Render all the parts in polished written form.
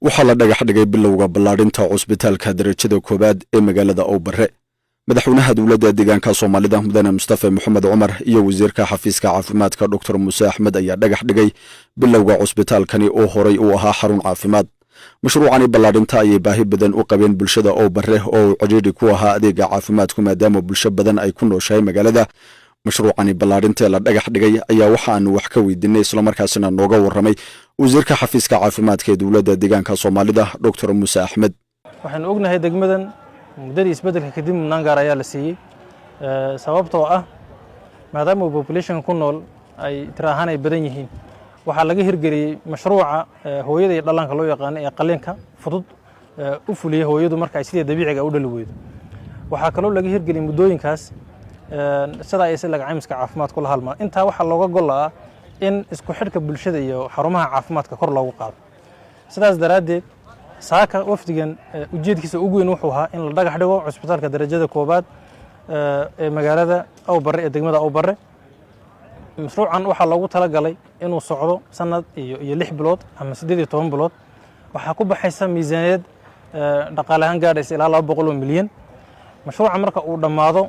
waxaa la dhagax dhigay bilowga ballaarinta cusbitaalka darajada koowaad ee magaalada Awbare. madaxweynaha dowladda deegaanka Soomaalida mudane Mustafa Maxamed Cumar iyo wasiirka xafiiska caafimaadka Dr. Muuse Axmed ayaa dhagax dhigay bilowga cusbitaalkani oo horay u ahaa xarun caafimaad. mashruucani ballaarinta ayay baahi badan u qabeen bulshada Awbare oo ciriiri ku ahaa adeega caafimaadku maadaama bulsho badan ay ku nooshahay magaalada. mashruucani ballaarinta la dhagax dhigay ayaa waxaan wax ka weydiinay isla markaasina nooga waramay wasiirka xafiiska caafimaadka ee dowladda deegaanka Soomaalida Dr. Muuse Axmed. waxaan ognahay degmadan muddadii isbeddelka kadib mudnaan gaar ayaa la siiyey sababtoo ah maadaama population ku nool ay tiraahan ay badan yihiin waxaa laga hirgeliyey mashruuca hooyada iyo dhallaanka loo yaqaan ee qalliinka fudud u fuliyay hooyadu marka ay sidii dabiiciga u dhali weydo. waxaa kaloo laga hirgeliyey muddooyinkaas sida ay si caymiska caafimaadku la halmaan intaa waxaa looga gol ah in isku xidhka bulshada iyo xarumaha caafimaadka kor loogu qaado. sidaas daraaddeed saaka wafdigan ujeedkiisa ugu weyn wuxuu ahaa in la dhagax dhigo cusbitaalka darajada koowaad ee magaalada Awbare ee degmada Awbare. mashruucan waxaa loogu talagalay inuu socdo sanad iyo 6 bilood ama 18 bilood. waxaa ku baxaysa miisaaniyad dhaqaale ahaan gaadhaysa ilaa 200 milyan. mashruuca marka uu dhammaado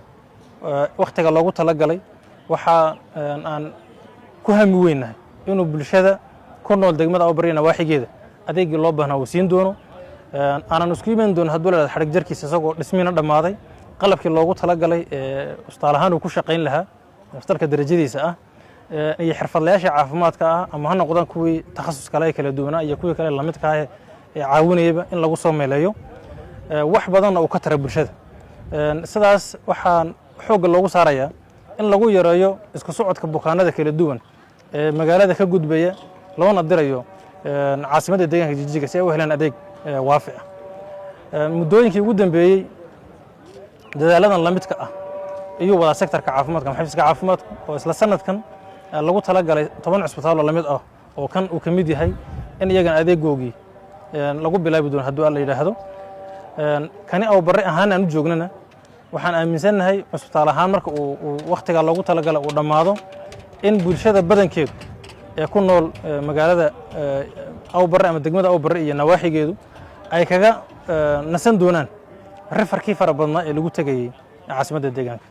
waqtiga loogu talagalay waxa aan ku hami weynahay inuu bulshada ku nool degmada Awbare nawaaxigeeda adeegii loo baahnaa uu siin doono. aanan isku iman doono hadduu la xarig jarkiisa isagoo dhismiina dhammaaday qalabkii loogu talagalay isbitaal ahaan uu ku shaqayn lahaa isbitaalka darajadiisa ah iyo xirfadlayaasha caafimaadka ah ama ha noqdaan kuwii takhasus kale kala duwanaa iyo kuwii kale la midka ah ee caawinayaba in lagu soo meeleeyo wax badanna uu ka tara bulshada. sidaas waxaan xoogga loogu saarayaa in lagu yareeyo isku socodka bukaanada kala duwan ee magaalada ka gudbaya loona dirayo caasimadda deegaanka Jijjiga si ay u helaan adeeg waafi ah. muddooyinkii ugu dambeeyey dadaaladan la midka ah iyo wada sektorka caafimaadka xafiiska caafimaadka oo isla sanadkan lagu talagalay 10 cusbitaal oo la mid ah oo kan uu ka mid yahay in iyagan adeegoogii lagu bilaabi doono hadduu alla yiraahdo. kani Awbare ahaan aan u joognana waxaan aaminsanahay cusbitaal ahaan marka uu waqtiga loogu talagalay uu dhammaado in bulshada badankeedu ee ku nool magaalada Awbare ama degmada Awbare iyo nawaaxigeedu ay kaga nasan doonaan rifarkii fara badnaa ee lagu tagayay caasimadda deegaanka.